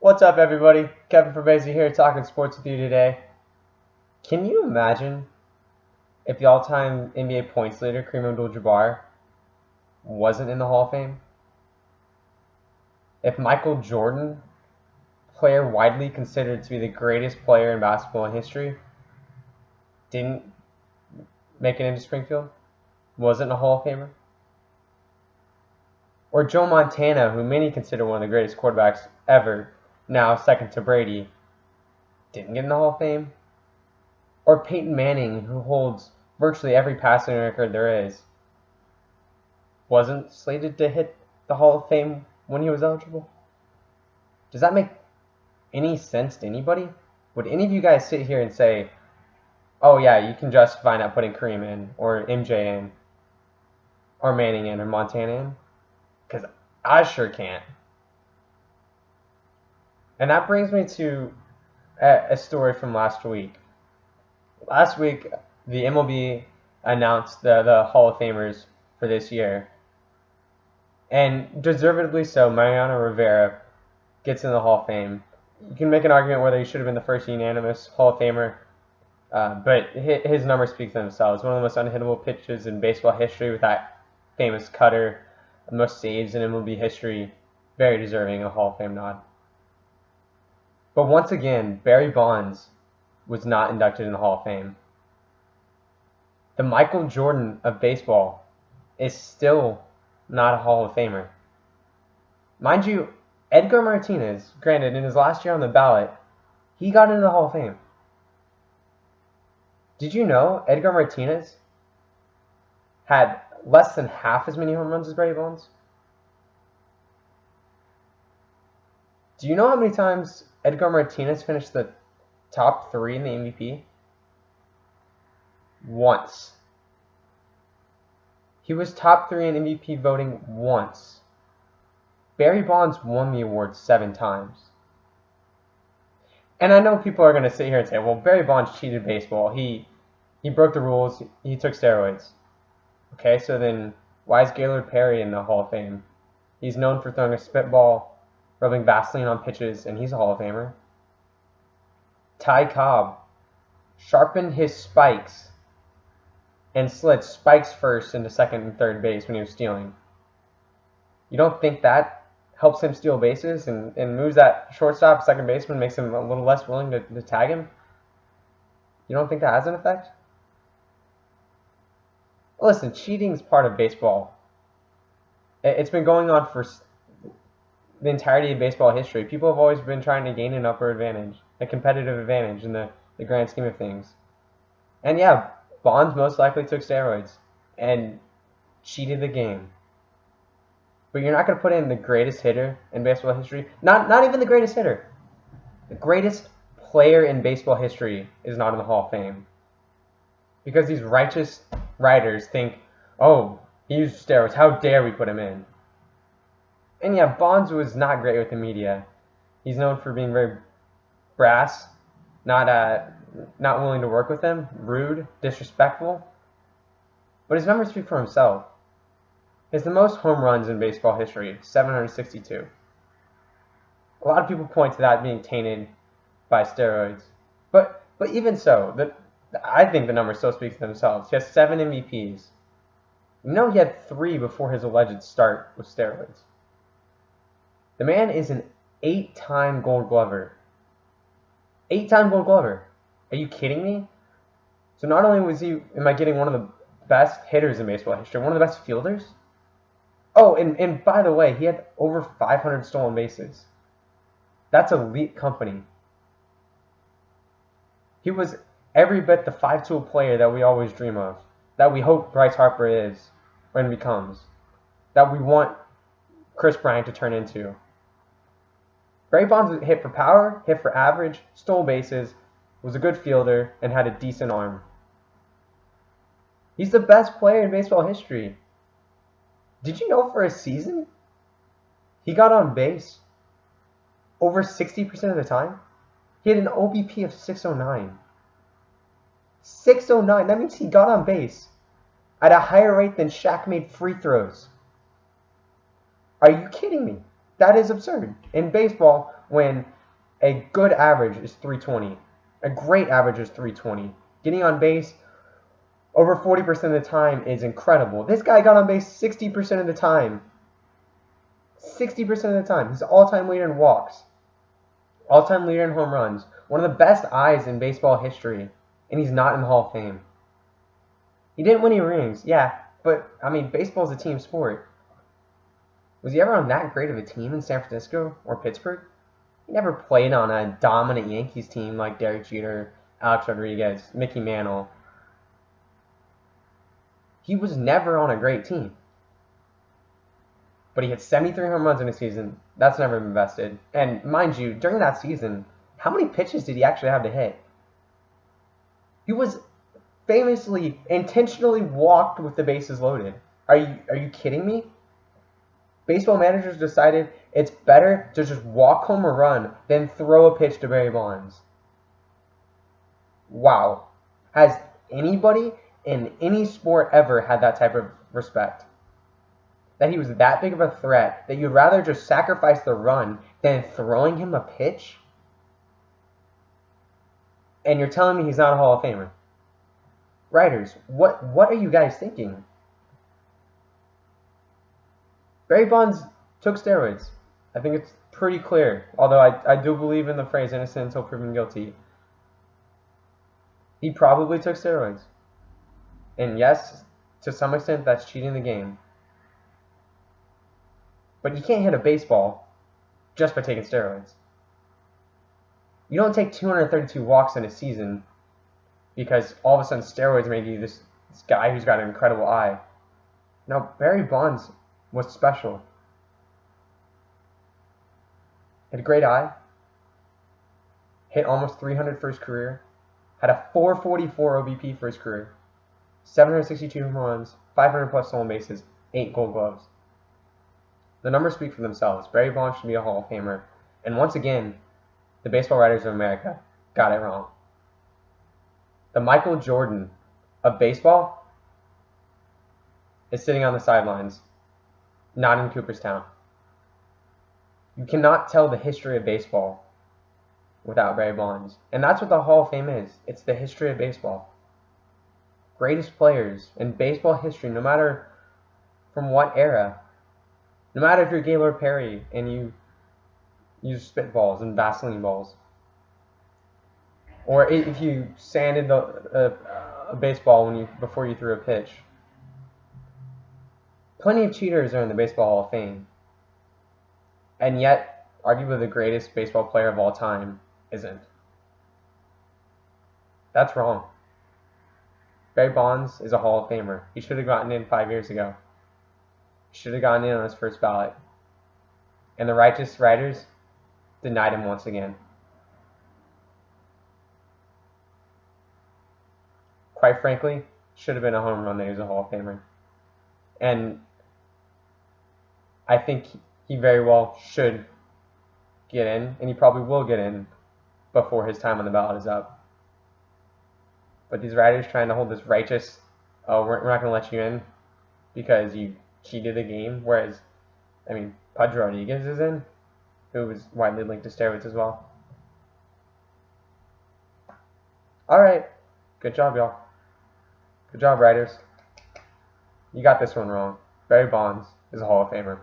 What's up, everybody? Kevin Forbesi here, talking sports with you today. Can you imagine if the all-time NBA points leader, Kareem Abdul-Jabbar, wasn't in the Hall of Fame? If Michael Jordan, player widely considered to be the greatest player in basketball in history, didn't make it into Springfield, wasn't a Hall of Famer? Or Joe Montana, who many consider one of the greatest quarterbacks ever, now second to Brady, didn't get in the Hall of Fame? Or Peyton Manning, who holds virtually every passing record there is, wasn't slated to hit the Hall of Fame when he was eligible? Does that make any sense to anybody? Would any of you guys sit here and say, oh yeah, you can justify not putting Kareem in, or MJ in, or Manning in, or Montana in? Because I sure can't. And that brings me to a story from last week. Last week, the MLB announced the Hall of Famers for this year. And deservedly so, Mariano Rivera gets in the Hall of Fame. You can make an argument whether he should have been the first unanimous Hall of Famer, but his numbers speak for themselves. One of the most unhittable pitches in baseball history with that famous cutter, the most saves in MLB history, very deserving of a Hall of Fame nod. But once again, Barry Bonds was not inducted in the Hall of Fame. The Michael Jordan of baseball is still not a Hall of Famer. Mind you, Edgar Martinez, granted, in his last year on the ballot, he got into the Hall of Fame. Did you know Edgar Martinez had less than half as many home runs as Barry Bonds? Do you know how many times Edgar Martinez finished the top 3 in the MVP? Once. He was top 3 in MVP voting once. Barry Bonds won the award 7 times. And I know people are going to sit here and say, well, Barry Bonds cheated baseball. He broke the rules. He took steroids. Okay, so then why is Gaylord Perry in the Hall of Fame? He's known for throwing a spitball, rubbing Vaseline on pitches, and he's a Hall of Famer. Ty Cobb sharpened his spikes and slid spikes first into second and third base when he was stealing. You don't think that helps him steal bases and moves that shortstop, second baseman, makes him a little less willing to tag him? You don't think that has an effect? Listen, cheating is part of baseball. It's been going on for the entirety of baseball history. People have always been trying to gain an upper advantage, a competitive advantage in the grand scheme of things. And yeah, Bonds most likely took steroids and cheated the game. But you're not going to put in the greatest hitter in baseball history. Not even the greatest hitter. The greatest player in baseball history is not in the Hall of Fame. Because these righteous writers think, oh, he used steroids, how dare we put him in? And yeah, Bonds was not great with the media. He's known for being very brass, not willing to work with them, rude, disrespectful. But his numbers speak for himself. He has the most home runs in baseball history, 762. A lot of people point to that being tainted by steroids. But even so, I think the numbers still speak for themselves. He has 7 MVPs. You know he had 3 before his alleged start with steroids. The man is an 8-time Gold Glover. 8-time Gold Glover. Are you kidding me? So not only am I getting one of the best hitters in baseball history, one of the best fielders? Oh, and by the way, he had over 500 stolen bases. That's elite company. He was every bit the 5-tool player that we always dream of, that we hope Bryce Harper is when becomes, that we want Chris Bryant to turn into. Barry Bonds hit for power, hit for average, stole bases, was a good fielder, and had a decent arm. He's the best player in baseball history. Did you know for a season, he got on base over 60% of the time? He had an OBP of 609. 609, that means he got on base at a higher rate than Shaq made free throws. Are you kidding me? That is absurd. In baseball, when A good average is 320. A great average is 320. Getting on base over 40% of the time is incredible. This guy got on base 60% of the time. 60% of the time. He's all-time leader in walks. All-time leader in home runs. One of the best eyes in baseball history. And he's not in the Hall of Fame. He didn't win any rings, yeah, but, I mean, baseball's a team sport. Was he ever on that great of a team in San Francisco or Pittsburgh? He never played on a dominant Yankees team like Derek Jeter, Alex Rodriguez, Mickey Mantle. He was never on a great team. But he hit 73 home runs in a season. That's never been bested. And mind you, during that season, how many pitches did he actually have to hit? He was famously intentionally walked with the bases loaded. Are you kidding me? Baseball managers decided it's better to just walk home a run than throw a pitch to Barry Bonds. Wow. Has anybody in any sport ever had that type of respect? That he was that big of a threat that you'd rather just sacrifice the run than throwing him a pitch? And you're telling me he's not a Hall of Famer? Writers, what are you guys thinking? Barry Bonds took steroids. I think it's pretty clear, although I do believe in the phrase innocent until proven guilty. He probably took steroids. And yes, to some extent, that's cheating the game. But you can't hit a baseball just by taking steroids. You don't take 232 walks in a season because all of a sudden steroids make you this guy who's got an incredible eye. Now, Barry Bonds was special. Had a great eye. Hit almost 300 for his career. Had a 444 OBP for his career. 762 home runs, 500 plus stolen bases, 8 gold gloves. The numbers speak for themselves. Barry Bonds should be a Hall of Famer. And once again, the Baseball Writers of America got it wrong. The Michael Jordan of baseball is sitting on the sidelines, not in Cooperstown. You cannot tell the history of baseball without Barry Bonds. And that's what the Hall of Fame is. It's the history of baseball. Greatest players in baseball history, no matter from what era. No matter if you're Gaylord Perry and you use spitballs and Vaseline balls. Or if you sanded a baseball before you threw a pitch. Plenty of cheaters are in the Baseball Hall of Fame. And yet, arguably the greatest baseball player of all time isn't. That's wrong. Barry Bonds is a Hall of Famer. He should have gotten in 5 years ago. He should have gotten in on his first ballot. And the righteous writers denied him once again. Quite frankly, should have been a home run that he was a Hall of Famer. And I think he very well should get in, and he probably will get in before his time on the ballot is up. But these writers trying to hold this righteous, oh, we're not going to let you in because you cheated the game. Whereas, I mean, Pudge Rodriguez is in, who was widely linked to steroids as well. All right. Good job, y'all. Good job, writers. You got this one wrong. Barry Bonds is a Hall of Famer.